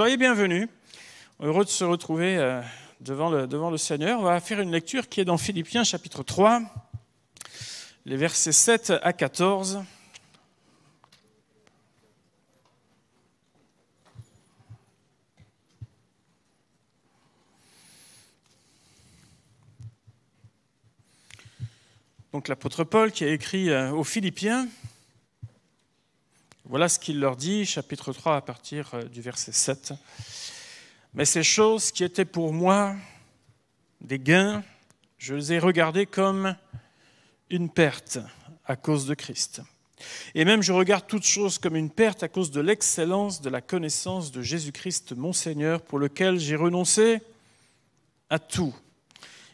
Soyez bienvenus. Heureux de se retrouver devant le Seigneur. On va faire une lecture qui est dans Philippiens chapitre 3, les versets 7 à 14. Donc l'apôtre Paul qui a écrit aux Philippiens, voilà ce qu'il leur dit, chapitre 3 à partir du verset 7. « Mais ces choses qui étaient pour moi des gains, je les ai regardées comme une perte à cause de Christ. Et même je regarde toutes choses comme une perte à cause de l'excellence de la connaissance de Jésus-Christ mon Seigneur, pour lequel j'ai renoncé à tout.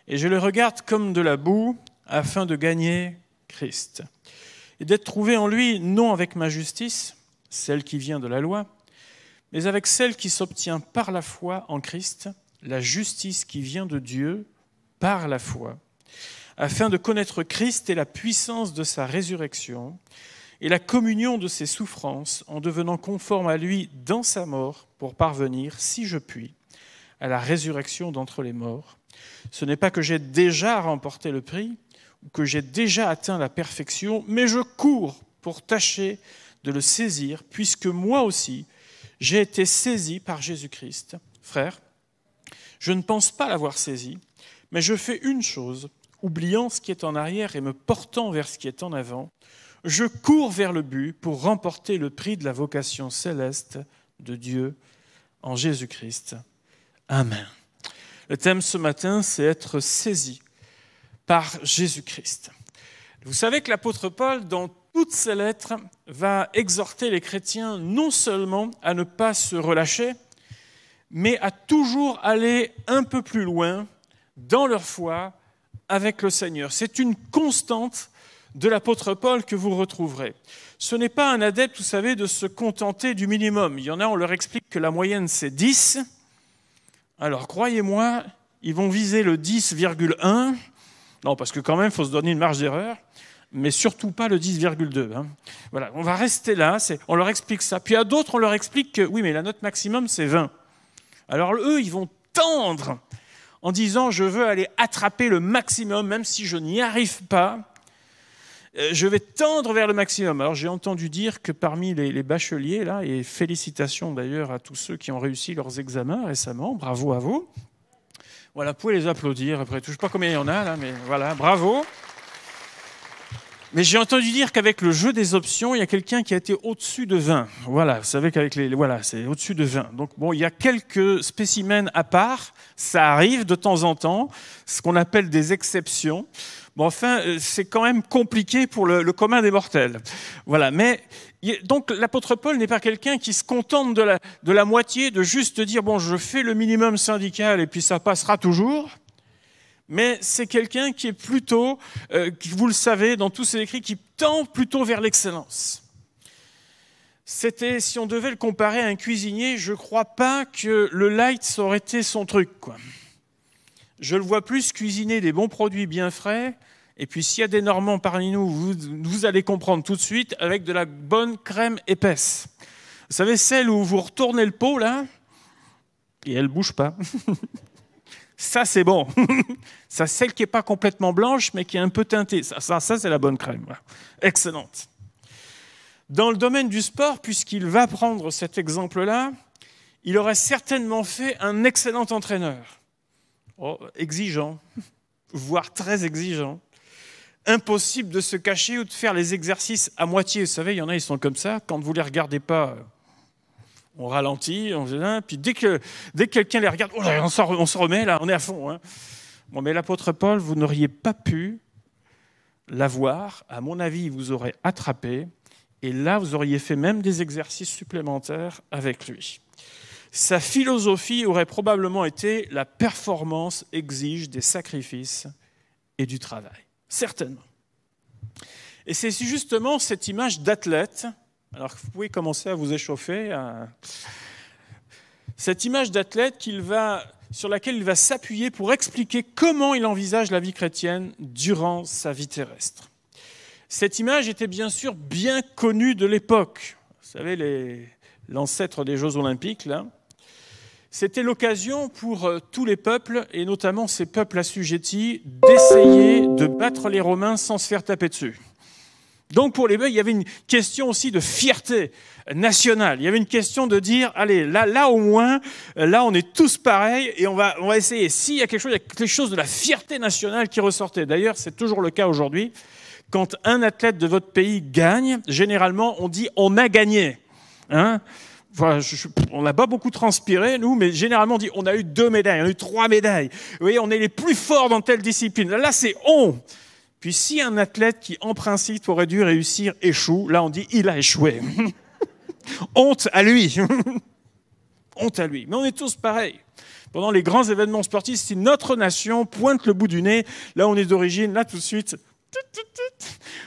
Et je le regarde comme de la boue, afin de gagner Christ. Et d'être trouvé en lui, non avec ma justice, celle qui vient de la loi, mais avec celle qui s'obtient par la foi en Christ, la justice qui vient de Dieu par la foi, afin de connaître Christ et la puissance de sa résurrection et la communion de ses souffrances, en devenant conforme à lui dans sa mort, pour parvenir, si je puis, à la résurrection d'entre les morts. Ce n'est pas que j'ai déjà remporté le prix, ou que j'ai déjà atteint la perfection, mais je cours pour tâcher de le saisir, puisque moi aussi, j'ai été saisi par Jésus-Christ. Frère, je ne pense pas l'avoir saisi, mais je fais une chose, oubliant ce qui est en arrière et me portant vers ce qui est en avant, je cours vers le but pour remporter le prix de la vocation céleste de Dieu en Jésus-Christ. Amen. Le thème ce matin, c'est être saisi par Jésus-Christ. Vous savez que l'apôtre Paul, dans toutes ses lettres, va exhorter les chrétiens non seulement à ne pas se relâcher, mais à toujours aller un peu plus loin dans leur foi avec le Seigneur. C'est une constante de l'apôtre Paul que vous retrouverez. Ce n'est pas un adepte, vous savez, de se contenter du minimum. Il y en a, on leur explique que la moyenne, c'est 10. Alors, croyez-moi, ils vont viser le 10,1. Non, parce que quand même, il faut se donner une marge d'erreur, mais surtout pas le 10,2. Voilà, on va rester là, on leur explique ça. Puis à d'autres, on leur explique que, oui, mais la note maximum, c'est 20. Alors eux, ils vont tendre en disant, je veux aller attraper le maximum, même si je n'y arrive pas, je vais tendre vers le maximum. Alors j'ai entendu dire que parmi les bacheliers, là, et félicitations d'ailleurs à tous ceux qui ont réussi leurs examens récemment, bravo à vous. Voilà, vous pouvez les applaudir après tout. Je ne sais pas combien il y en a là, mais voilà, bravo. Mais j'ai entendu dire qu'avec le jeu des options, il y a quelqu'un qui a été au-dessus de 20. Voilà, vous savez qu'avec voilà, c'est au-dessus de 20. Donc bon, il y a quelques spécimens à part, ça arrive de temps en temps, ce qu'on appelle des exceptions. Bon, enfin, c'est quand même compliqué pour le commun des mortels. Voilà, mais donc l'apôtre Paul n'est pas quelqu'un qui se contente de la moitié, de juste dire, bon, je fais le minimum syndical et puis ça passera toujours. Mais c'est quelqu'un qui est plutôt, vous le savez, dans tous ses écrits, qui tend plutôt vers l'excellence. C'était, si on devait le comparer à un cuisinier, je ne crois pas que le light, ça aurait été son truc, quoi. Je le vois plus cuisiner des bons produits bien frais, et puis s'il y a des Normands parmi nous, vous allez comprendre tout de suite, avec de la bonne crème épaisse. Vous savez, celle où vous retournez le pot, là, et elle ne bouge pas. Ça, c'est bon. Ça, celle qui n'est pas complètement blanche, mais qui est un peu teintée. Ça c'est la bonne crème. Voilà. Excellente. Dans le domaine du sport, puisqu'il va prendre cet exemple-là, il aurait certainement fait un excellent entraîneur. Oh, exigeant, voire très exigeant. Impossible de se cacher ou de faire les exercices à moitié. Vous savez, il y en a, ils sont comme ça. Quand vous ne les regardez pas, on ralentit, puis dès que quelqu'un les regarde, on se remet, là, on est à fond. Bon, mais l'apôtre Paul, vous n'auriez pas pu l'avoir. À mon avis, il vous aurait attrapé. Et là, vous auriez fait même des exercices supplémentaires avec lui. Sa philosophie aurait probablement été la performance exige des sacrifices et du travail. Certainement. Et c'est justement cette image d'athlète, alors vous pouvez commencer à vous échauffer, cette image d'athlète sur laquelle il va s'appuyer pour expliquer comment il envisage la vie chrétienne durant sa vie terrestre. Cette image était bien sûr bien connue de l'époque. Vous savez, l'ancêtre des Jeux Olympiques, là, c'était l'occasion pour tous les peuples, et notamment ces peuples assujettis, d'essayer de battre les Romains sans se faire taper dessus. Donc pour les Belges, il y avait une question aussi de fierté nationale. Il y avait une question de dire, allez, là au moins, là on est tous pareils et on va essayer. S'il y a quelque chose de la fierté nationale qui ressortait. D'ailleurs, c'est toujours le cas aujourd'hui. Quand un athlète de votre pays gagne, généralement on dit on a gagné. Hein? Voilà, on n'a pas beaucoup transpiré, nous, mais généralement on dit on a eu 2 médailles, on a eu 3 médailles. Vous voyez, on est les plus forts dans telle discipline. Là c'est on. Puis si un athlète qui, en principe, aurait dû réussir échoue, là on dit il a échoué. Honte à lui. Honte à lui. Mais on est tous pareils. Pendant les grands événements sportifs, si notre nation pointe le bout du nez, là on est d'origine, là tout de suite,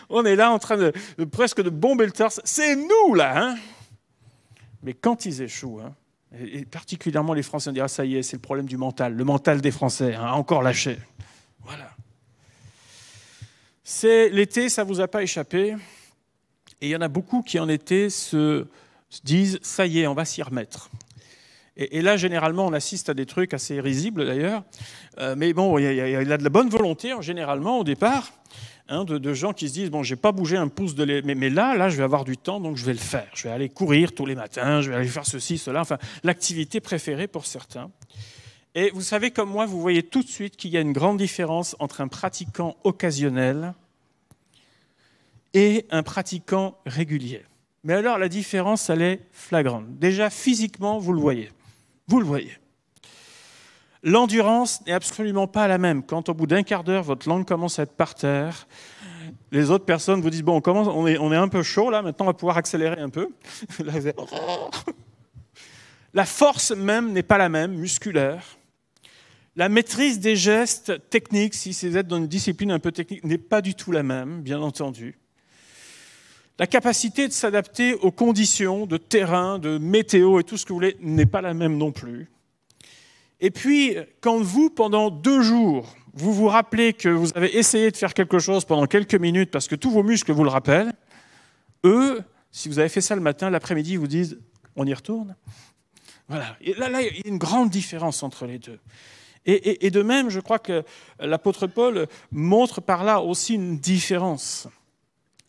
on est là en train de presque de bomber le torse. C'est nous là, hein. Mais quand ils échouent, hein, et particulièrement les Français, on dit ah ça y est, c'est le problème du mental, le mental des Français, hein, encore lâché. Voilà. C'est l'été, ça ne vous a pas échappé. Et il y en a beaucoup qui en été se disent « ça y est, on va s'y remettre ». Et là, généralement, on assiste à des trucs assez risibles d'ailleurs. Mais bon, il y a de la bonne volonté, généralement, au départ, hein, de gens qui se disent « bon, je n'ai pas bougé un pouce de lait, mais là, je vais avoir du temps, donc je vais le faire. Je vais aller courir tous les matins, je vais aller faire ceci, cela. » Enfin, l'activité préférée pour certains. Et vous savez, comme moi, vous voyez tout de suite qu'il y a une grande différence entre un pratiquant occasionnel et un pratiquant régulier. Mais alors, la différence, elle est flagrante. Déjà, physiquement, vous le voyez. Vous le voyez. L'endurance n'est absolument pas la même. Quand, au bout d'un quart d'heure, votre langue commence à être par terre, les autres personnes vous disent « bon, on est un peu chaud, là, maintenant, on va pouvoir accélérer un peu. » La force même n'est pas la même, musculaire. La maîtrise des gestes techniques, si vous êtes dans une discipline un peu technique, n'est pas du tout la même, bien entendu. La capacité de s'adapter aux conditions de terrain, de météo et tout ce que vous voulez n'est pas la même non plus. Et puis, quand vous, pendant 2 jours, vous vous rappelez que vous avez essayé de faire quelque chose pendant quelques minutes parce que tous vos muscles vous le rappellent, eux, si vous avez fait ça le matin, l'après-midi, ils vous disent « on y retourne ». Voilà. Et là, il y a une grande différence entre les deux. Et de même, je crois que l'apôtre Paul montre par là aussi une différence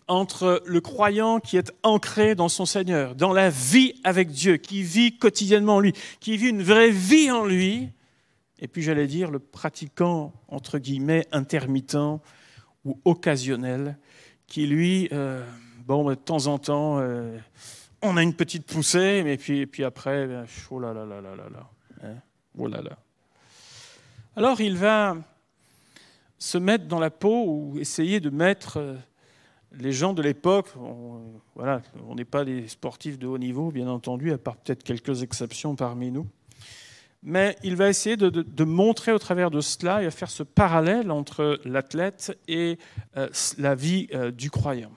entre le croyant qui est ancré dans son Seigneur, dans la vie avec Dieu, qui vit quotidiennement en lui, qui vit une vraie vie en lui, et puis j'allais dire le pratiquant, entre guillemets, intermittent ou occasionnel, qui lui, de temps en temps, on a une petite poussée, mais puis après, oh là là là là là là, hein, oh là là. Alors il va se mettre dans la peau ou essayer de mettre les gens de l'époque, on n'est pas des sportifs de haut niveau, bien entendu, à part peut-être quelques exceptions parmi nous, mais il va essayer de montrer au travers de cela et à faire ce parallèle entre l'athlète et la vie du croyant.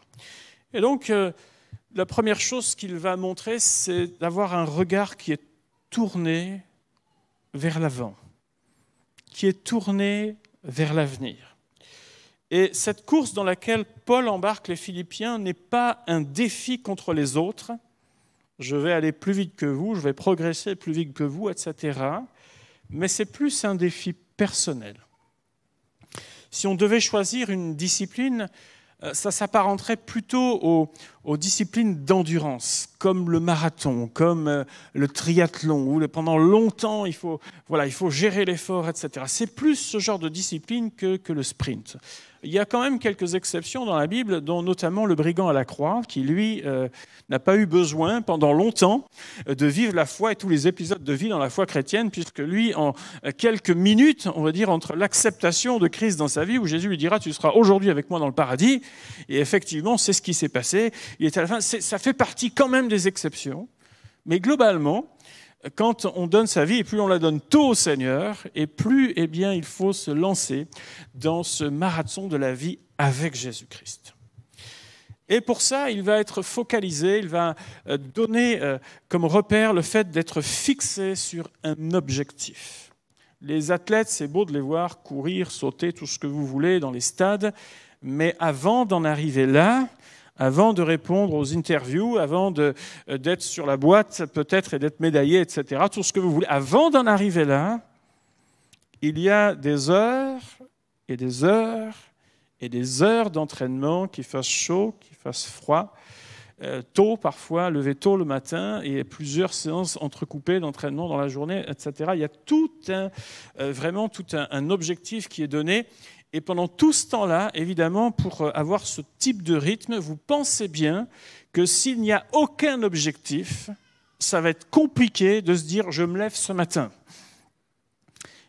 Et donc, la première chose qu'il va montrer, c'est d'avoir un regard qui est tourné vers l'avant, qui est tourné vers l'avenir. Et cette course dans laquelle Paul embarque les Philippiens n'est pas un défi contre les autres. Je vais aller plus vite que vous, je vais progresser plus vite que vous, etc. Mais c'est plus un défi personnel. Si on devait choisir une discipline, ça s'apparenterait plutôt aux disciplines d'endurance, comme le marathon, comme le triathlon, où pendant longtemps, il faut gérer l'effort, etc. C'est plus ce genre de discipline que le sprint. Il y a quand même quelques exceptions dans la Bible, dont notamment le brigand à la croix, qui, lui, n'a pas eu besoin pendant longtemps de vivre la foi et tous les épisodes de vie dans la foi chrétienne, puisque lui, en quelques minutes, on va dire, entre l'acceptation de Christ dans sa vie, où Jésus lui dira « tu seras aujourd'hui avec moi dans le paradis », et effectivement, c'est ce qui s'est passé. Il est à la fin. Ça fait partie quand même des exceptions, mais globalement, quand on donne sa vie, et plus on la donne tôt au Seigneur, et plus il faut se lancer dans ce marathon de la vie avec Jésus-Christ. Et pour ça, il va être focalisé, il va donner comme repère le fait d'être fixé sur un objectif. Les athlètes, c'est beau de les voir courir, sauter, tout ce que vous voulez dans les stades, mais avant d'en arriver là, avant de répondre aux interviews, avant d'être sur la boîte peut-être et d'être médaillé, etc., tout ce que vous voulez. Avant d'en arriver là, il y a des heures et des heures et des heures d'entraînement, qu'il fasse chaud, qu'il fasse froid, tôt parfois, lever tôt le matin, et plusieurs séances entrecoupées d'entraînement dans la journée, etc. Il y a vraiment tout un objectif qui est donné. Et pendant tout ce temps-là, évidemment, pour avoir ce type de rythme, vous pensez bien que s'il n'y a aucun objectif, ça va être compliqué de se dire « je me lève ce matin ».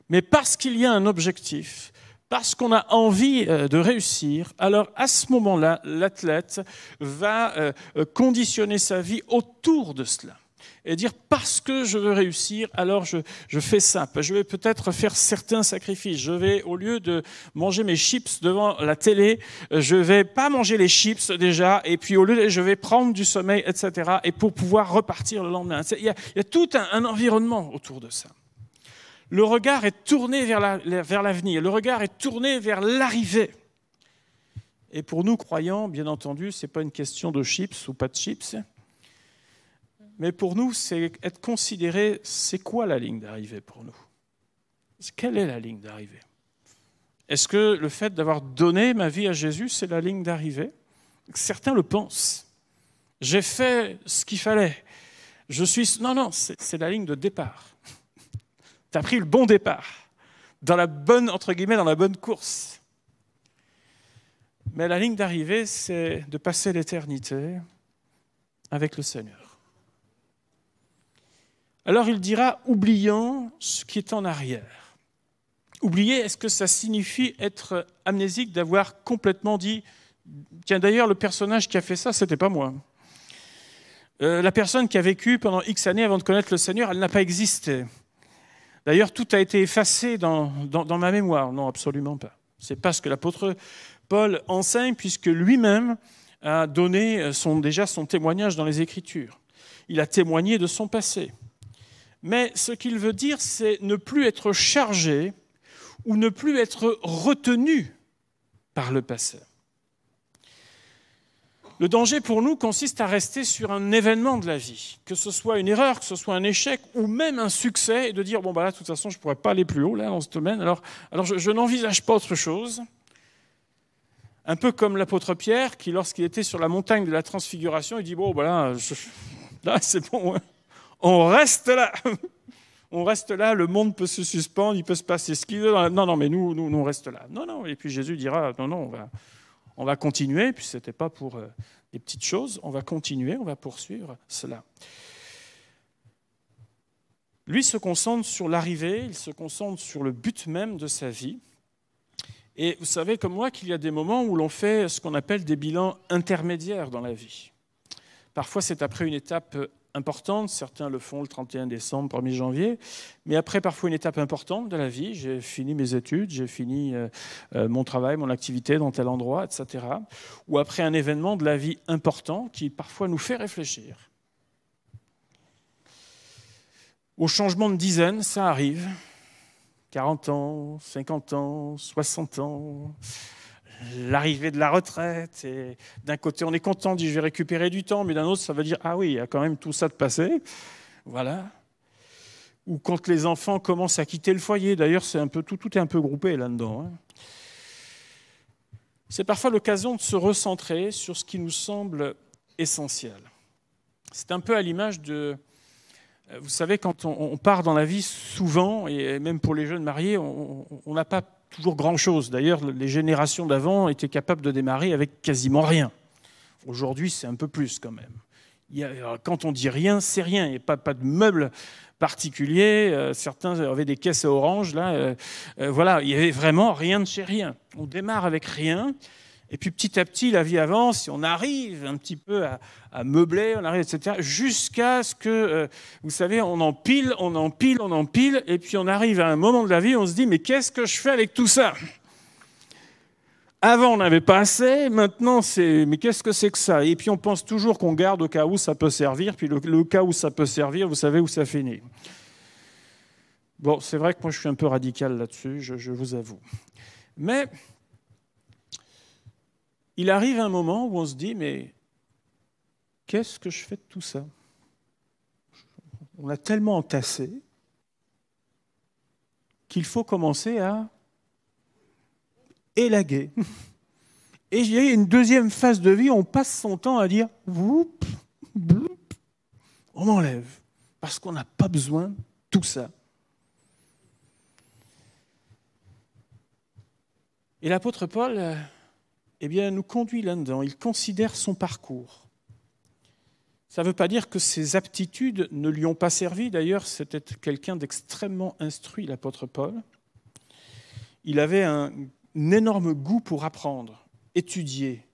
Mais parce qu'il y a un objectif, parce qu'on a envie de réussir, alors à ce moment-là, l'athlète va conditionner sa vie autour de cela. Et dire parce que je veux réussir, alors je fais ça. Je vais peut-être faire certains sacrifices. Je vais, au lieu de manger mes chips devant la télé, je vais pas manger les chips déjà, et puis au lieu, je vais prendre du sommeil, etc. Et pour pouvoir repartir le lendemain. Il y a tout un environnement autour de ça. Le regard est tourné vers l'avenir, le regard est tourné vers l'arrivée. Et pour nous, croyants, bien entendu, ce n'est pas une question de chips ou pas de chips, mais pour nous, c'est être considéré, c'est quoi la ligne d'arrivée pour nous? Quelle est la ligne d'arrivée? Est-ce que le fait d'avoir donné ma vie à Jésus, c'est la ligne d'arrivée? Certains le pensent. J'ai fait ce qu'il fallait. Non, c'est la ligne de départ. Tu as pris le bon départ, dans la bonne, entre guillemets, dans la bonne course. Mais la ligne d'arrivée, c'est de passer l'éternité avec le Seigneur. Alors il dira, oubliant ce qui est en arrière. Oublier, est-ce que ça signifie être amnésique, d'avoir complètement dit, tiens d'ailleurs le personnage qui a fait ça, c'était pas moi. La personne qui a vécu pendant X années avant de connaître le Seigneur, elle n'a pas existé. D'ailleurs, tout a été effacé dans ma mémoire. Non, absolument pas. Ce n'est pas ce que l'apôtre Paul enseigne, puisque lui-même a donné déjà son témoignage dans les Écritures. Il a témoigné de son passé. Mais ce qu'il veut dire, c'est ne plus être chargé ou ne plus être retenu par le passé. Le danger pour nous consiste à rester sur un événement de la vie, que ce soit une erreur, que ce soit un échec ou même un succès, et de dire, bon, là, de toute façon, je ne pourrais pas aller plus haut là, dans ce domaine, alors je n'envisage pas autre chose. Un peu comme l'apôtre Pierre, qui, lorsqu'il était sur la montagne de la Transfiguration, il dit, bon, là, c'est bon, hein. On reste là. On reste là, le monde peut se suspendre, il peut se passer ce qu'il veut. Non, mais nous, on reste là. Non, et puis Jésus dira, non, on va continuer, puis ce n'était pas pour des petites choses, on va continuer, on va poursuivre cela. Lui se concentre sur l'arrivée, il se concentre sur le but même de sa vie. Et vous savez comme moi qu'il y a des moments où l'on fait ce qu'on appelle des bilans intermédiaires dans la vie. Parfois c'est après une étape importante, certains le font le 31 décembre, 1er janvier, mais après parfois une étape importante de la vie, j'ai fini mes études, j'ai fini mon travail, mon activité dans tel endroit, etc. Ou après un événement de la vie important qui parfois nous fait réfléchir. Au changement de dizaine, ça arrive, 40 ans, 50 ans, 60 ans, l'arrivée de la retraite, et d'un côté on est content, on dit je vais récupérer du temps, mais d'un autre ça veut dire ah oui, il y a quand même tout ça de passé, voilà. Ou quand les enfants commencent à quitter le foyer, d'ailleurs c'est un peu tout est un peu groupé là-dedans. C'est parfois l'occasion de se recentrer sur ce qui nous semble essentiel. C'est un peu à l'image de, vous savez, quand on part dans la vie souvent, et même pour les jeunes mariés, on n'a pas toujours grand-chose. D'ailleurs, les générations d'avant étaient capables de démarrer avec quasiment rien. Aujourd'hui, c'est un peu plus quand même. Quand on dit rien, c'est rien. Il n'y a pas de meubles particuliers. Certains avaient des caisses à orange. Là, voilà, il n'y avait vraiment rien de chez rien. On démarre avec rien. Et puis petit à petit, la vie avance et on arrive un petit peu à meubler, on arrive, etc. Jusqu'à ce que, vous savez, on empile, et puis on arrive à un moment de la vie, on se dit, mais qu'est-ce que je fais avec tout ça? Avant, on n'avait pas assez, maintenant, mais qu'est-ce que c'est que ça? Et puis on pense toujours qu'on garde au cas où ça peut servir, puis le cas où ça peut servir, vous savez où ça finit. Bon, c'est vrai que moi je suis un peu radical là-dessus, je vous avoue. Mais il arrive un moment où on se dit, mais qu'est-ce que je fais de tout ça? On a tellement entassé qu'il faut commencer à élaguer. Et il y a une deuxième phase de vie, on passe son temps à dire « whoop, whoop », on enlève, parce qu'on n'a pas besoin de tout ça. Et l'apôtre Paul, nous conduit là-dedans, il considère son parcours. Ça ne veut pas dire que ses aptitudes ne lui ont pas servi. D'ailleurs, c'était quelqu'un d'extrêmement instruit, l'apôtre Paul. Il avait un énorme goût pour apprendre, étudier,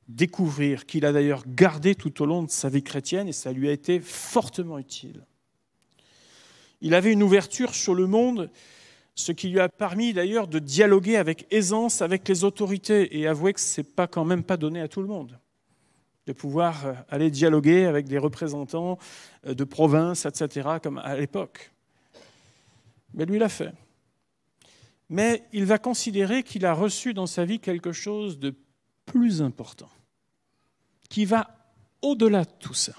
découvrir, qu'il a d'ailleurs gardé tout au long de sa vie chrétienne, et ça lui a été fortement utile. Il avait une ouverture sur le monde, ce qui lui a permis d'ailleurs de dialoguer avec aisance avec les autorités, et avouer que ce n'est quand même pas donné à tout le monde, de pouvoir aller dialoguer avec des représentants de provinces, etc., comme à l'époque. Mais lui l'a fait. Mais il va considérer qu'il a reçu dans sa vie quelque chose de plus important, qui va au-delà de tout ça,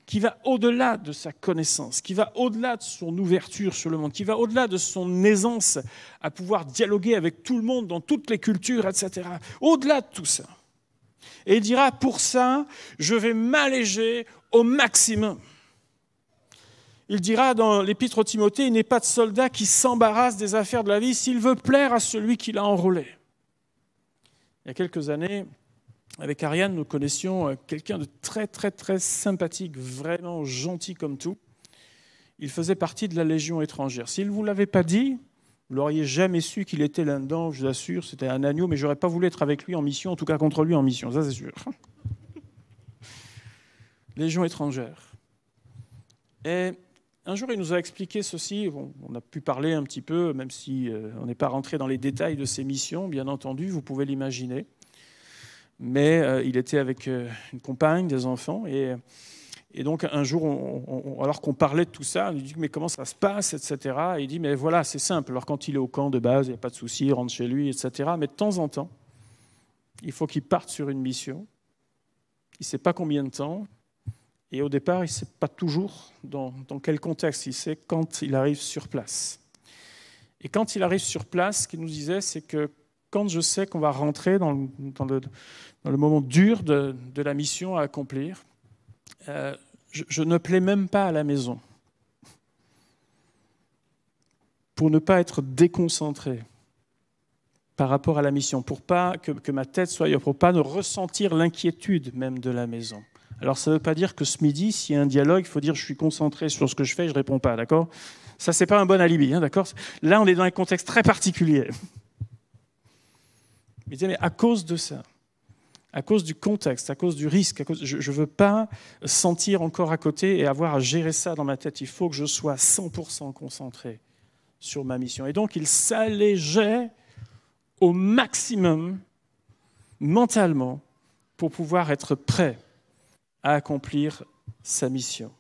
qui va au-delà de sa connaissance, qui va au-delà de son ouverture sur le monde, qui va au-delà de son aisance à pouvoir dialoguer avec tout le monde dans toutes les cultures, etc. Au-delà de tout ça. Et il dira, pour ça, je vais m'alléger au maximum. Il dira dans l'épître aux Timothée, il n'est pas de soldat qui s'embarrasse des affaires de la vie s'il veut plaire à celui qui l'a enrôlé. Il y a quelques années, avec Ariane, nous connaissions quelqu'un de très, très, très sympathique, vraiment gentil comme tout. Il faisait partie de la Légion étrangère. S'il ne vous l'avait pas dit, vous n'auriez jamais su qu'il était là-dedans, je vous assure, c'était un agneau, mais je n'aurais pas voulu être avec lui en mission, en tout cas contre lui en mission, ça c'est sûr. Légion étrangère. Et un jour, il nous a expliqué ceci, on a pu parler un petit peu, même si on n'est pas rentré dans les détails de ses missions, bien entendu, vous pouvez l'imaginer. Mais il était avec une compagne, des enfants, et donc un jour, alors qu'on parlait de tout ça, on lui dit « mais comment ça se passe ?» etc. Et il dit « mais voilà, c'est simple, alors quand il est au camp de base, il n'y a pas de souci, il rentre chez lui, etc. Mais de temps en temps, il faut qu'il parte sur une mission, il ne sait pas combien de temps, et au départ, il ne sait pas toujours dans quel contexte, il sait quand il arrive sur place. Et quand il arrive sur place, ce qu'il nous disait, c'est que quand je sais qu'on va rentrer dans le moment dur de la mission à accomplir, je ne plais même pas à la maison pour ne pas être déconcentré par rapport à la mission, pour pas que ma tête soit ailleurs, pour pas ne ressentir l'inquiétude même de la maison. Alors ça ne veut pas dire que ce midi, s'il y a un dialogue, il faut dire je suis concentré sur ce que je fais, je ne réponds pas, d'accord ? Ça, c'est pas un bon alibi, hein, d'accord ? Là, on est dans un contexte très particulier. Mais à cause de ça, à cause du contexte, à cause du risque, je ne veux pas sentir encore à côté et avoir à gérer ça dans ma tête. Il faut que je sois 100% concentré sur ma mission. Et donc, il s'allégeait au maximum, mentalement, pour pouvoir être prêt à accomplir sa mission.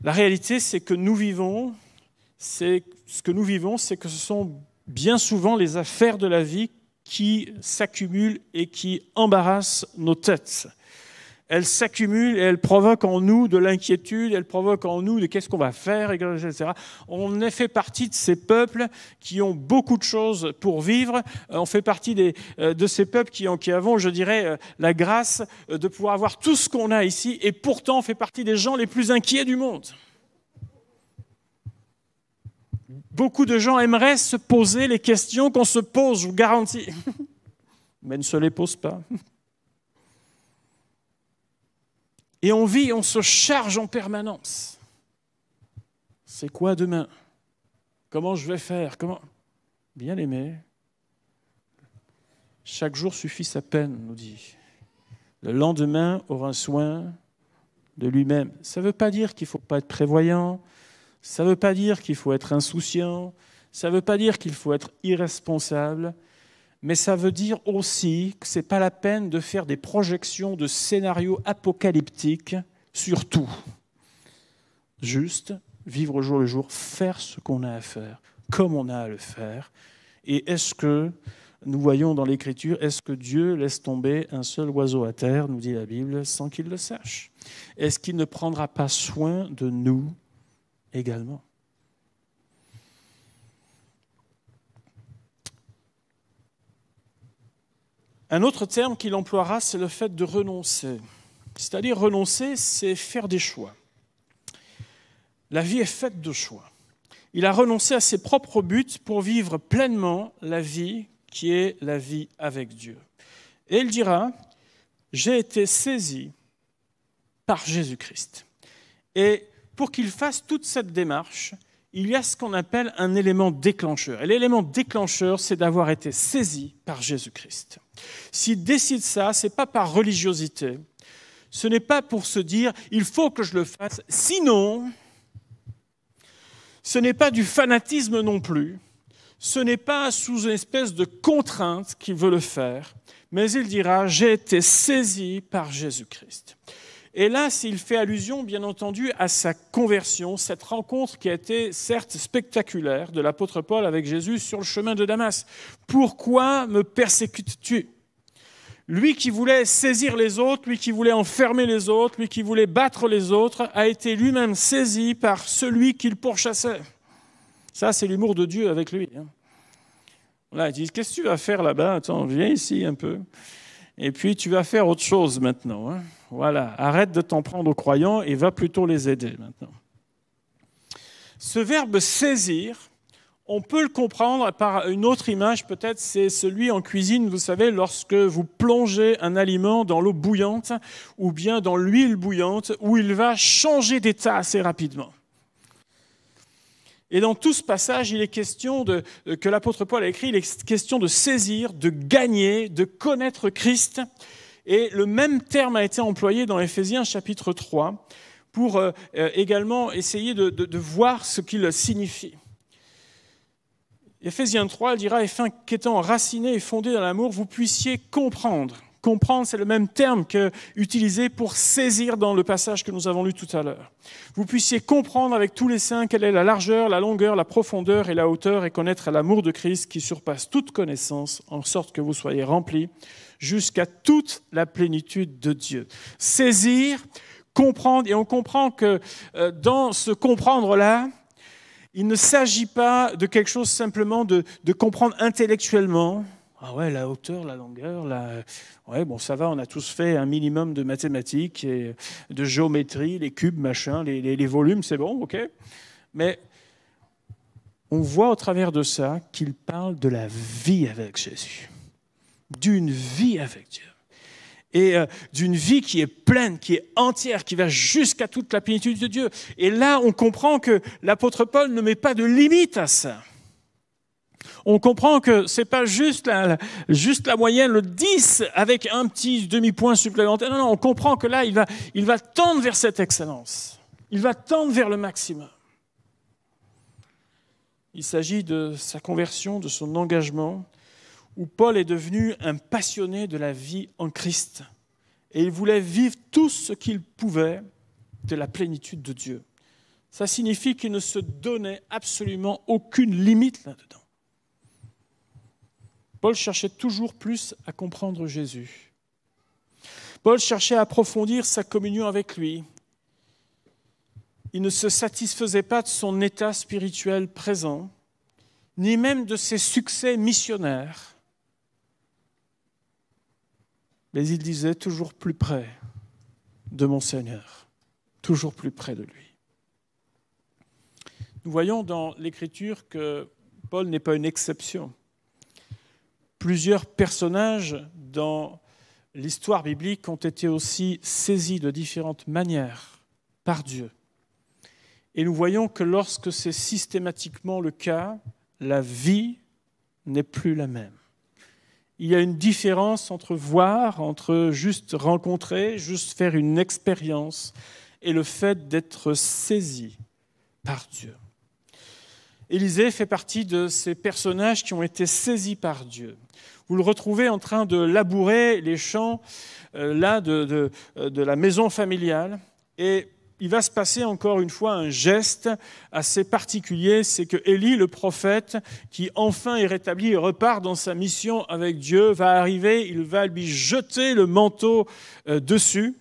La réalité, c'est que ce que ce sont bien souvent les affaires de la vie qui s'accumulent et qui embarrassent nos têtes. Elles s'accumulent et elles provoquent en nous de l'inquiétude, elles provoquent en nous de qu'est-ce qu'on va faire, etc. On fait partie de ces peuples qui ont beaucoup de choses pour vivre. On fait partie de ces peuples qui avons, je dirais, la grâce de pouvoir avoir tout ce qu'on a ici, et pourtant on fait partie des gens les plus inquiets du monde. Beaucoup de gens aimeraient se poser les questions qu'on se pose, je vous garantis, mais ne se les posent pas. Et on vit, on se charge en permanence. C'est quoi demain ? Comment je vais faire ? Bien aimé, chaque jour suffit sa peine, nous dit. Le lendemain aura soin de lui-même. Ça ne veut pas dire qu'il ne faut pas être prévoyant, ça ne veut pas dire qu'il faut être insouciant, ça ne veut pas dire qu'il faut être irresponsable, mais ça veut dire aussi que ce n'est pas la peine de faire des projections de scénarios apocalyptiques sur tout. Juste vivre au jour le jour, faire ce qu'on a à faire, comme on a à le faire. Et est-ce que nous voyons dans l'Écriture, est-ce que Dieu laisse tomber un seul oiseau à terre, nous dit la Bible, sans qu'il le sache? Est-ce qu'il ne prendra pas soin de nous également? Un autre terme qu'il emploiera, c'est le fait de renoncer. C'est-à-dire renoncer, c'est faire des choix. La vie est faite de choix. Il a renoncé à ses propres buts pour vivre pleinement la vie qui est la vie avec Dieu. Et il dira, j'ai été saisi par Jésus-Christ. Et pour qu'il fasse toute cette démarche, il y a ce qu'on appelle un élément déclencheur. Et l'élément déclencheur, c'est d'avoir été saisi par Jésus-Christ. S'il décide ça, ce n'est pas par religiosité. Ce n'est pas pour se dire « il faut que je le fasse ». Sinon, ce n'est pas du fanatisme non plus. Ce n'est pas sous une espèce de contrainte qu'il veut le faire. Mais il dira « j'ai été saisi par Jésus-Christ ». Et là, s'il fait allusion, bien entendu, à sa conversion, cette rencontre qui a été, certes, spectaculaire de l'apôtre Paul avec Jésus sur le chemin de Damas. « Pourquoi me persécutes-tu » Lui qui voulait saisir les autres, lui qui voulait enfermer les autres, lui qui voulait battre les autres, a été lui-même saisi par celui qu'il pourchassait. Ça, c'est l'humour de Dieu avec lui. Là, il dit, qu'est-ce que tu vas faire là-bas? Attends, viens ici un peu. Et puis, tu vas faire autre chose maintenant. Voilà, arrête de t'en prendre aux croyants et va plutôt les aider maintenant. Ce verbe « saisir », on peut le comprendre par une autre image, peut-être, c'est celui en cuisine, vous savez, lorsque vous plongez un aliment dans l'eau bouillante ou bien dans l'huile bouillante, où il va changer d'état assez rapidement. Et dans tout ce passage, il est question que l'apôtre Paul a écrit, il est question de saisir, de gagner, de connaître Christ. Et le même terme a été employé dans Éphésiens chapitre 3 pour également essayer de voir ce qu'il signifie. Éphésiens 3, elle dira, afin qu'étant enracinés et fondés dans l'amour, vous puissiez comprendre. Comprendre, c'est le même terme utilisé pour saisir dans le passage que nous avons lu tout à l'heure. Vous puissiez comprendre avec tous les saints quelle est la largeur, la longueur, la profondeur et la hauteur, et connaître l'amour de Christ qui surpasse toute connaissance, en sorte que vous soyez remplis jusqu'à toute la plénitude de Dieu. Saisir, comprendre, et on comprend que dans ce comprendre-là, il ne s'agit pas de quelque chose simplement de comprendre intellectuellement. Ah ouais, la hauteur, la longueur, ouais, bon, ça va, on a tous fait un minimum de mathématiques et de géométrie, les cubes, machin, les volumes, c'est bon, ok. Mais on voit au travers de ça qu'il parle de la vie avec Jésus, d'une vie avec Dieu. Et d'une vie qui est pleine, qui est entière, qui va jusqu'à toute la plénitude de Dieu. Et là, on comprend que l'apôtre Paul ne met pas de limite à ça. On comprend que ce n'est pas juste la moyenne, le 10, avec un petit demi-point supplémentaire. Non, on comprend que là, il va tendre vers cette excellence. Il va tendre vers le maximum. Il s'agit de sa conversion, de son engagement, où Paul est devenu un passionné de la vie en Christ. Et il voulait vivre tout ce qu'il pouvait de la plénitude de Dieu. Ça signifie qu'il ne se donnait absolument aucune limite là-dedans. Paul cherchait toujours plus à comprendre Jésus. Paul cherchait à approfondir sa communion avec lui. Il ne se satisfaisait pas de son état spirituel présent, ni même de ses succès missionnaires. Mais il disait toujours plus près de mon Seigneur, toujours plus près de lui. Nous voyons dans l'Écriture que Paul n'est pas une exception. Plusieurs personnages dans l'histoire biblique ont été aussi saisis de différentes manières par Dieu. Et nous voyons que lorsque c'est systématiquement le cas, la vie n'est plus la même. Il y a une différence entre voir, entre juste rencontrer, juste faire une expérience, et le fait d'être saisi par Dieu. Élisée fait partie de ces personnages qui ont été saisis par Dieu. Vous le retrouvez en train de labourer les champs de la maison familiale, et il va se passer encore une fois un geste assez particulier, c'est que Élie, le prophète, qui enfin est rétabli et repart dans sa mission avec Dieu, va arriver, il va lui jeter le manteau dessus.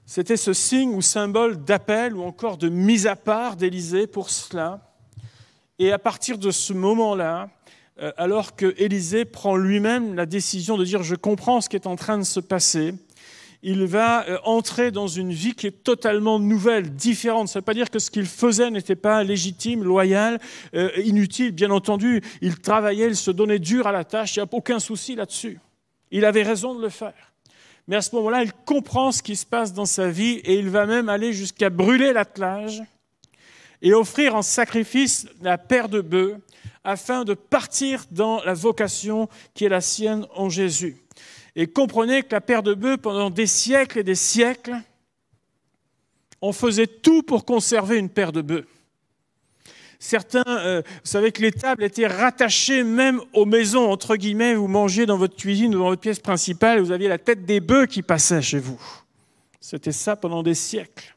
C'était ce signe ou symbole d'appel ou encore de mise à part d'Élisée pour cela. Et à partir de ce moment-là, alors que Élisée prend lui-même la décision de dire « je comprends ce qui est en train de se passer », il va entrer dans une vie qui est totalement nouvelle, différente. Ça ne veut pas dire que ce qu'il faisait n'était pas légitime, loyal, inutile. Bien entendu, il travaillait, il se donnait dur à la tâche, il n'y a aucun souci là-dessus. Il avait raison de le faire. Mais à ce moment-là, il comprend ce qui se passe dans sa vie et il va même aller jusqu'à brûler l'attelage et offrir en sacrifice la paire de bœufs afin de partir dans la vocation qui est la sienne en Jésus. Et comprenez que la paire de bœufs, pendant des siècles et des siècles, on faisait tout pour conserver une paire de bœufs. Certains, vous savez que les tables étaient rattachées même aux maisons, entre guillemets, vous mangez dans votre cuisine ou dans votre pièce principale, vous aviez la tête des bœufs qui passaient chez vous. C'était ça pendant des siècles.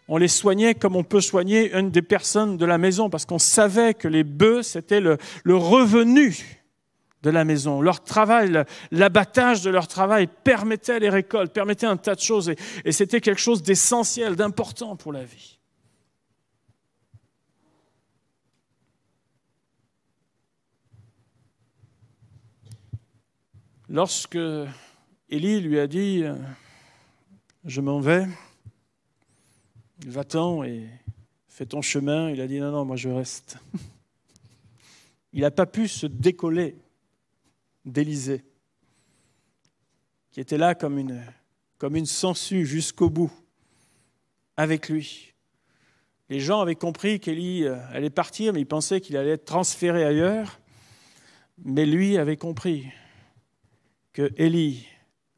On les soignait comme on peut soigner une des personnes de la maison, parce qu'on savait que les bœufs, c'était le revenu de la maison. Leur travail, l'abattage de leur travail permettait les récoltes, permettait un tas de choses, et c'était quelque chose d'essentiel, d'important pour la vie. Lorsque Élie lui a dit « je m'en vais », va-t'en et fais ton chemin, il a dit « non, moi je reste ». Il n'a pas pu se décoller d'Élisée, qui était là comme une sangsue jusqu'au bout, avec lui. Les gens avaient compris qu'Élie allait partir, mais ils pensaient qu'il allait être transféré ailleurs. Mais lui avait compris que Élie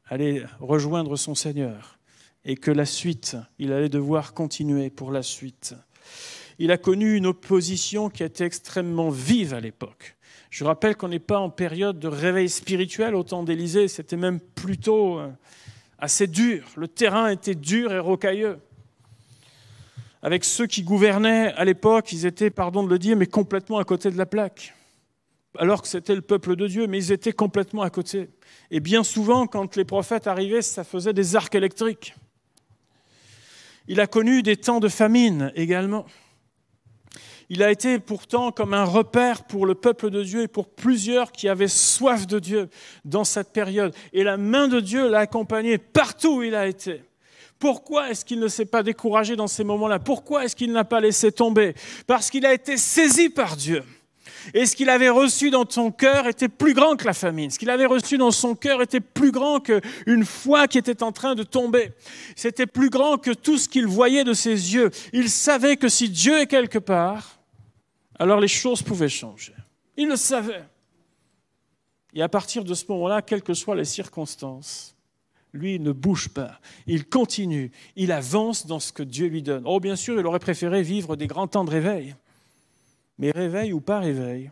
allait rejoindre son Seigneur et que la suite, il allait devoir continuer pour la suite. Il a connu une opposition qui était extrêmement vive à l'époque. Je rappelle qu'on n'est pas en période de réveil spirituel au temps d'Élisée, c'était même plutôt assez dur. Le terrain était dur et rocailleux. Avec ceux qui gouvernaient à l'époque, ils étaient, pardon de le dire, mais complètement à côté de la plaque. Alors que c'était le peuple de Dieu, mais ils étaient complètement à côté. Et bien souvent, quand les prophètes arrivaient, ça faisait des arcs électriques. Il a connu des temps de famine également. Il a été pourtant comme un repère pour le peuple de Dieu et pour plusieurs qui avaient soif de Dieu dans cette période. Et la main de Dieu l'a accompagné partout où il a été. Pourquoi est-ce qu'il ne s'est pas découragé dans ces moments-là? Pourquoi est-ce qu'il n'a pas laissé tomber? Parce qu'il a été saisi par Dieu. Et ce qu'il avait reçu dans son cœur était plus grand que la famine. Ce qu'il avait reçu dans son cœur était plus grand qu'une foi qui était en train de tomber. C'était plus grand que tout ce qu'il voyait de ses yeux. Il savait que si Dieu est quelque part, alors les choses pouvaient changer. Il le savait. Et à partir de ce moment-là, quelles que soient les circonstances, lui ne bouge pas. Il continue. Il avance dans ce que Dieu lui donne. Oh, bien sûr, il aurait préféré vivre des grands temps de réveil. Mais réveil ou pas réveil,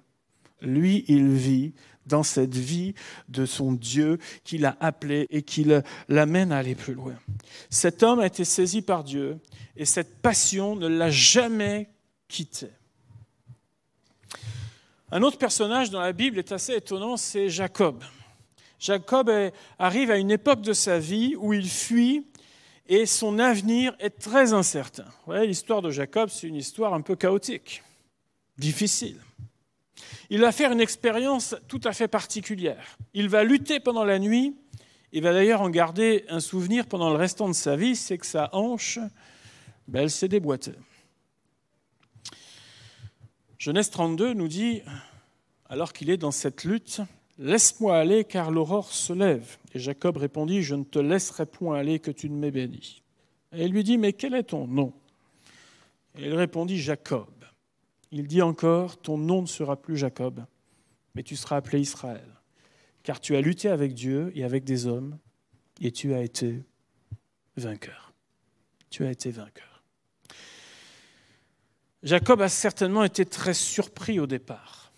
lui, il vit dans cette vie de son Dieu qui l'a appelé et qui l'amène à aller plus loin. Cet homme a été saisi par Dieu et cette passion ne l'a jamais quitté. Un autre personnage dans la Bible est assez étonnant, c'est Jacob. Jacob arrive à une époque de sa vie où il fuit et son avenir est très incertain. Vous voyez, l'histoire de Jacob, c'est une histoire un peu chaotique. Difficile. Il va faire une expérience tout à fait particulière. Il va lutter pendant la nuit, il va d'ailleurs en garder un souvenir pendant le restant de sa vie, c'est que sa hanche, elle s'est déboîtée. Genèse 32 nous dit, alors qu'il est dans cette lutte, « Laisse-moi aller, car l'aurore se lève. » Et Jacob répondit, « Je ne te laisserai point aller, que tu ne m'aies béni. » Et il lui dit, « Mais quel est ton nom ?» Et il répondit, « Jacob. » Il dit encore, ton nom ne sera plus Jacob, mais tu seras appelé Israël, car tu as lutté avec Dieu et avec des hommes, et tu as été vainqueur. Tu as été vainqueur. Jacob a certainement été très surpris au départ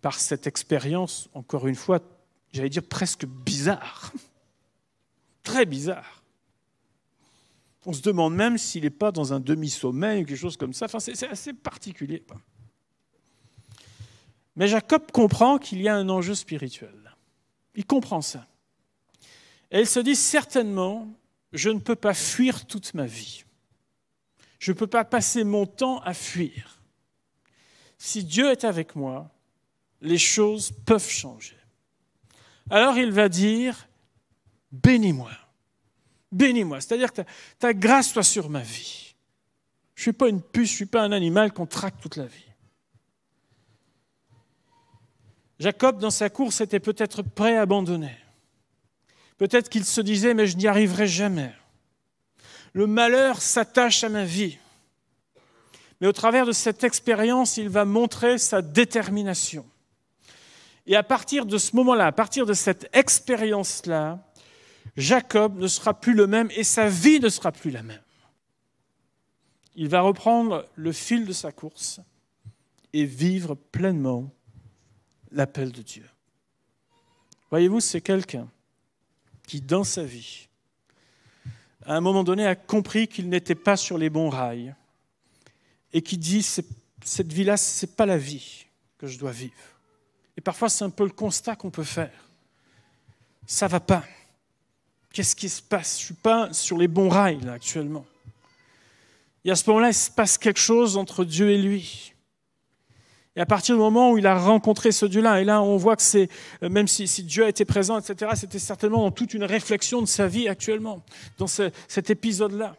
par cette expérience, encore une fois, j'allais dire presque bizarre, très bizarre. On se demande même s'il n'est pas dans un demi-sommeil ou quelque chose comme ça. Enfin, c'est assez particulier. Mais Jacob comprend qu'il y a un enjeu spirituel. Il comprend ça. Et il se dit, certainement, je ne peux pas fuir toute ma vie. Je ne peux pas passer mon temps à fuir. Si Dieu est avec moi, les choses peuvent changer. Alors il va dire, bénis-moi. Bénis-moi. C'est-à-dire que ta grâce soit sur ma vie. Je ne suis pas une puce, je ne suis pas un animal qu'on traque toute la vie. Jacob, dans sa course, était peut-être prêt à abandonner. Peut-être qu'il se disait, mais je n'y arriverai jamais. Le malheur s'attache à ma vie. Mais au travers de cette expérience, il va montrer sa détermination. Et à partir de ce moment-là, à partir de cette expérience-là, Jacob ne sera plus le même et sa vie ne sera plus la même. Il va reprendre le fil de sa course et vivre pleinement l'appel de Dieu. Voyez-vous, c'est quelqu'un qui, dans sa vie, à un moment donné, a compris qu'il n'était pas sur les bons rails et qui dit, cette vie-là, ce n'est pas la vie que je dois vivre. Et parfois, c'est un peu le constat qu'on peut faire. Ça ne va pas. Qu'est-ce qui se passe? Je ne suis pas sur les bons rails, là, actuellement. Et à ce moment-là, il se passe quelque chose entre Dieu et lui. Et à partir du moment où il a rencontré ce Dieu-là, et là on voit que c'est, même si Dieu a été présent, etc., c'était certainement dans toute une réflexion de sa vie actuellement, dans cet épisode-là.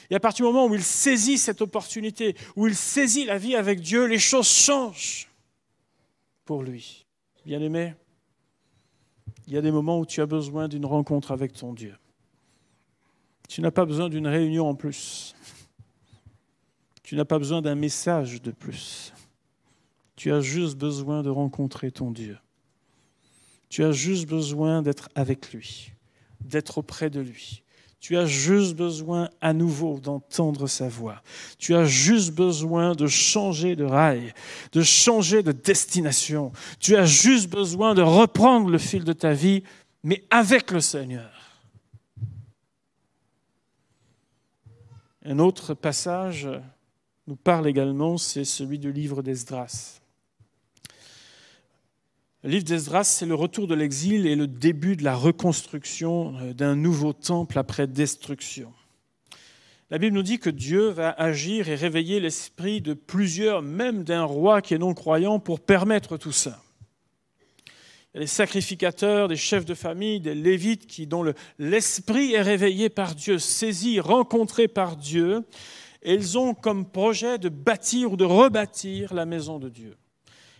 Et à partir du moment où il saisit cette opportunité, où il saisit la vie avec Dieu, les choses changent pour lui. Bien-aimé, il y a des moments où tu as besoin d'une rencontre avec ton Dieu. Tu n'as pas besoin d'une réunion en plus. Tu n'as pas besoin d'un message de plus. Tu as juste besoin de rencontrer ton Dieu. Tu as juste besoin d'être avec lui, d'être auprès de lui. Tu as juste besoin à nouveau d'entendre sa voix. Tu as juste besoin de changer de rail, de changer de destination. Tu as juste besoin de reprendre le fil de ta vie, mais avec le Seigneur. Un autre passage nous parle également, c'est celui du livre d'Esdras. Le livre d'Esdras, c'est le retour de l'exil et le début de la reconstruction d'un nouveau temple après destruction. La Bible nous dit que Dieu va agir et réveiller l'esprit de plusieurs, même d'un roi qui est non-croyant, pour permettre tout ça. Il y a des sacrificateurs, des chefs de famille, des lévites dont l'esprit est réveillé par Dieu, saisi, rencontré par Dieu, et ils ont comme projet de bâtir ou de rebâtir la maison de Dieu.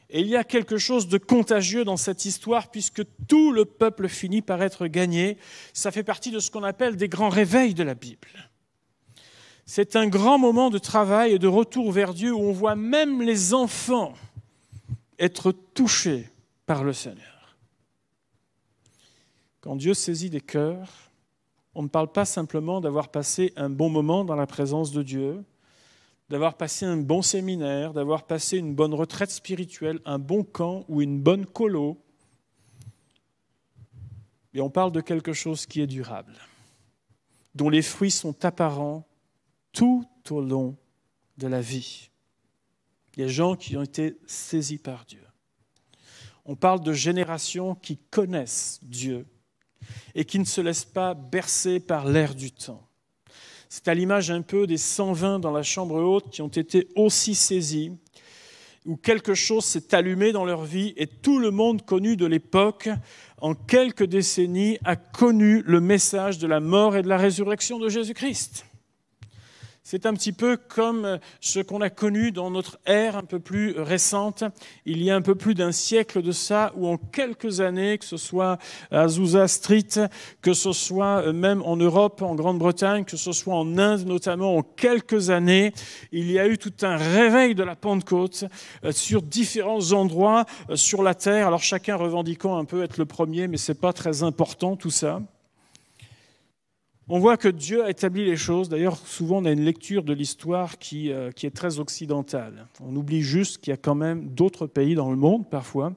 Et il y a quelque chose de contagieux dans cette histoire puisque tout le peuple finit par être gagné. Ça fait partie de ce qu'on appelle des grands réveils de la Bible. C'est un grand moment de travail et de retour vers Dieu où on voit même les enfants être touchés par le Seigneur. Quand Dieu saisit des cœurs, on ne parle pas simplement d'avoir passé un bon moment dans la présence de Dieu, d'avoir passé un bon séminaire, d'avoir passé une bonne retraite spirituelle, un bon camp ou une bonne colo. Et on parle de quelque chose qui est durable, dont les fruits sont apparents tout au long de la vie. Il y a des gens qui ont été saisis par Dieu. On parle de générations qui connaissent Dieu et qui ne se laissent pas bercer par l'air du temps. C'est à l'image un peu des 120 dans la chambre haute qui ont été aussi saisis, où quelque chose s'est allumé dans leur vie et tout le monde connu de l'époque, en quelques décennies, a connu le message de la mort et de la résurrection de Jésus-Christ. C'est un petit peu comme ce qu'on a connu dans notre ère un peu plus récente, il y a un peu plus d'un siècle de ça, où en quelques années, que ce soit à Azusa Street, que ce soit même en Europe, en Grande-Bretagne, que ce soit en Inde notamment, en quelques années, il y a eu tout un réveil de la Pentecôte sur différents endroits sur la terre. Alors chacun revendiquant un peu être le premier, mais ce n'est pas très important tout ça. On voit que Dieu a établi les choses. D'ailleurs, souvent, on a une lecture de l'histoire qui est très occidentale. On oublie juste qu'il y a quand même d'autres pays dans le monde, parfois.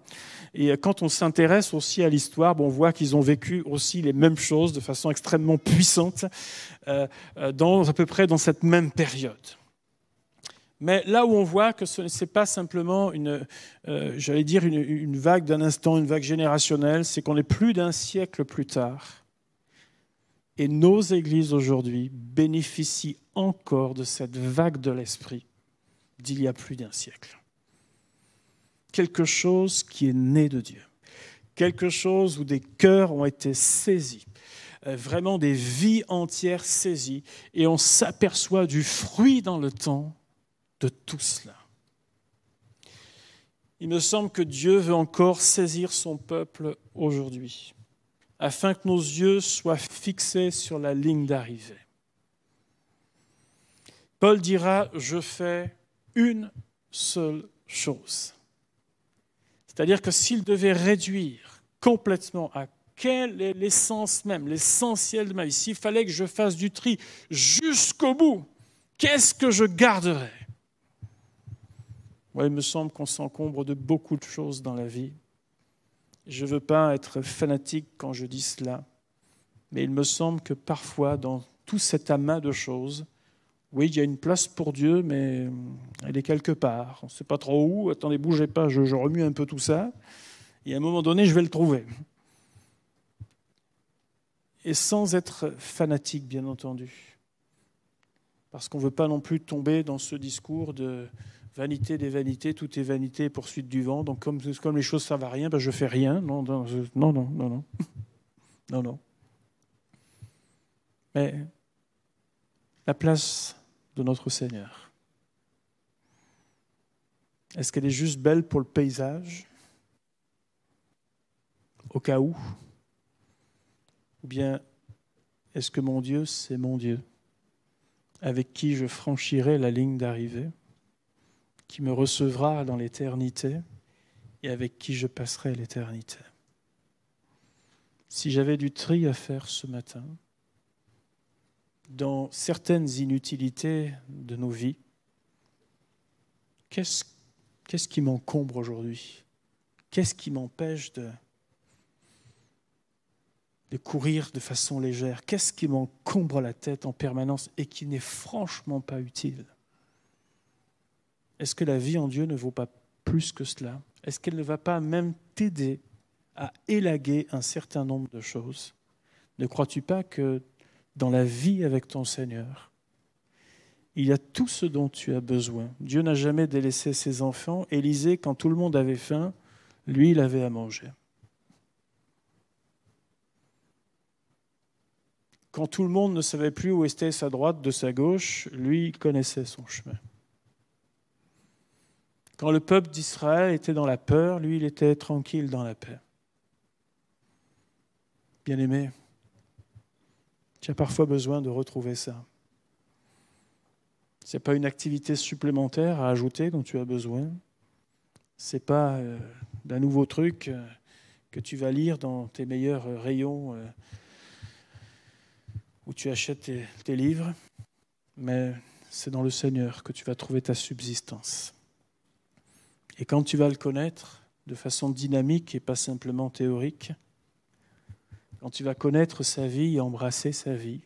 Et quand on s'intéresse aussi à l'histoire, on voit qu'ils ont vécu aussi les mêmes choses de façon extrêmement puissante, à peu près dans cette même période. Mais là où on voit que ce n'est pas simplement une vague d'un instant, une vague générationnelle, c'est qu'on est plus d'un siècle plus tard. Et nos églises aujourd'hui bénéficient encore de cette vague de l'esprit d'il y a plus d'un siècle. Quelque chose qui est né de Dieu. Quelque chose où des cœurs ont été saisis. Vraiment des vies entières saisies. Et on s'aperçoit du fruit dans le temps de tout cela. Il me semble que Dieu veut encore saisir son peuple aujourd'hui, afin que nos yeux soient fixés sur la ligne d'arrivée. Paul dira « Je fais une seule chose ». C'est-à-dire que s'il devait réduire complètement à quelle est l'essence même, l'essentiel de ma vie, s'il fallait que je fasse du tri jusqu'au bout, qu'est-ce que je garderais ? Il me semble qu'on s'encombre de beaucoup de choses dans la vie. Je ne veux pas être fanatique quand je dis cela, mais il me semble que parfois, dans tout cet amas de choses, oui, il y a une place pour Dieu, mais elle est quelque part. On ne sait pas trop où. Attendez, bougez pas, je remue un peu tout ça. Et à un moment donné, je vais le trouver. Et sans être fanatique, bien entendu. Parce qu'on ne veut pas non plus tomber dans ce discours de vanité des vanités, tout est vanité et poursuite du vent. Donc comme les choses ne servent à rien, je ne fais rien. Non. Non. Mais la place de notre Seigneur, est-ce qu'elle est juste belle pour le paysage, au cas où? Ou bien est-ce que mon Dieu, c'est mon Dieu, avec qui je franchirai la ligne d'arrivée, qui me recevra dans l'éternité et avec qui je passerai l'éternité? Si j'avais du tri à faire ce matin, dans certaines inutilités de nos vies, qu'est-ce qui m'encombre aujourd'hui? Qu'est-ce qui m'empêche de courir de façon légère? Qu'est-ce qui m'encombre la tête en permanence et qui n'est franchement pas utile? Est-ce que la vie en Dieu ne vaut pas plus que cela? Est-ce qu'elle ne va pas même t'aider à élaguer un certain nombre de choses? Ne crois-tu pas que dans la vie avec ton Seigneur, il y a tout ce dont tu as besoin? Dieu n'a jamais délaissé ses enfants. Élisée, quand tout le monde avait faim, lui, il avait à manger. Quand tout le monde ne savait plus où était sa droite de sa gauche, lui, il connaissait son chemin. Quand le peuple d'Israël était dans la peur, lui, il était tranquille dans la paix. Bien-aimé, tu as parfois besoin de retrouver ça. Ce n'est pas une activité supplémentaire à ajouter dont tu as besoin. Ce n'est pas d'un nouveau truc que tu vas lire dans tes meilleurs rayons où tu achètes tes livres, mais c'est dans le Seigneur que tu vas trouver ta subsistance. Et quand tu vas le connaître de façon dynamique et pas simplement théorique, quand tu vas connaître sa vie et embrasser sa vie,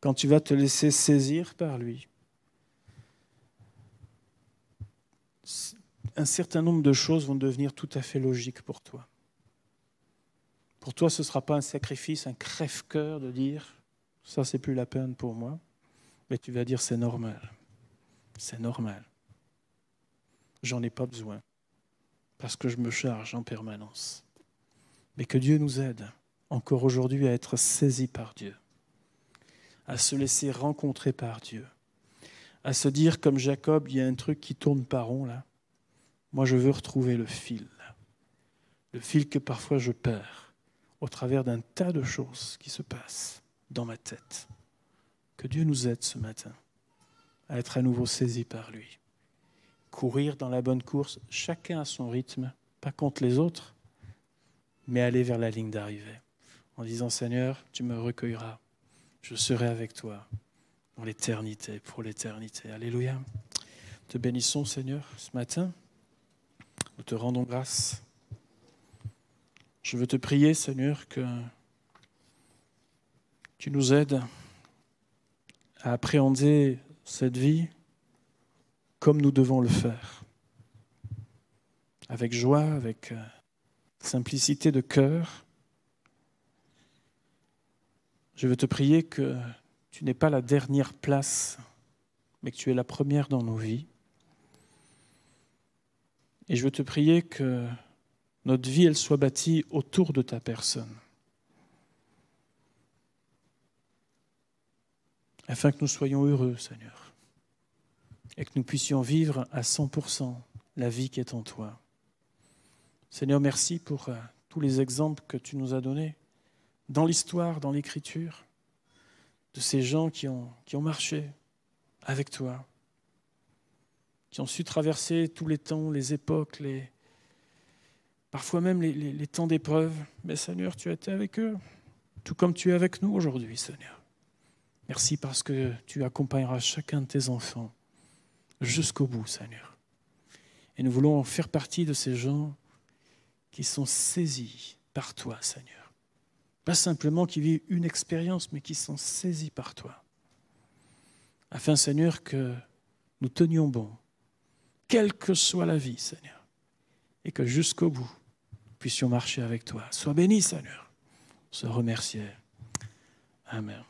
quand tu vas te laisser saisir par lui, un certain nombre de choses vont devenir tout à fait logiques pour toi. Pour toi, ce ne sera pas un sacrifice, un crève-cœur de dire « ça, c'est plus la peine pour moi », mais tu vas dire « c'est normal, c'est normal, j'en ai pas besoin, parce que je me charge en permanence ». Mais que Dieu nous aide encore aujourd'hui à être saisis par Dieu, à se laisser rencontrer par Dieu, à se dire comme Jacob, il y a un truc qui tourne pas rond là. Moi, je veux retrouver le fil que parfois je perds au travers d'un tas de choses qui se passent dans ma tête. Que Dieu nous aide ce matin à être à nouveau saisis par lui. Courir dans la bonne course, chacun à son rythme, pas contre les autres, mais aller vers la ligne d'arrivée. En disant, Seigneur, tu me recueilleras je serai avec toi dans l'éternité, pour l'éternité. Alléluia. Te bénissons, Seigneur, ce matin. Nous te rendons grâce. Je veux te prier, Seigneur, que tu nous aides à appréhender cette vie comme nous devons le faire. Avec joie, avec simplicité de cœur. Je veux te prier que tu n'es pas la dernière place, mais que tu es la première dans nos vies. Et je veux te prier que notre vie, elle soit bâtie autour de ta personne. Afin que nous soyons heureux, Seigneur. Et que nous puissions vivre à 100% la vie qui est en toi. Seigneur, merci pour tous les exemples que tu nous as donnés dans l'histoire, dans l'Écriture, de ces gens qui ont marché avec toi, qui ont su traverser tous les temps, les époques, parfois même les temps d'épreuve. Mais Seigneur, tu as été avec eux, tout comme tu es avec nous aujourd'hui, Seigneur. Merci parce que tu accompagneras chacun de tes enfants jusqu'au bout, Seigneur. Et nous voulons faire partie de ces gens qui sont saisis par toi, Seigneur. Pas simplement qui vivent une expérience, mais qui sont saisis par toi. Afin, Seigneur, que nous tenions bon, quelle que soit la vie, Seigneur, et que jusqu'au bout, nous puissions marcher avec toi. Sois béni, Seigneur. On se remercie. Amen.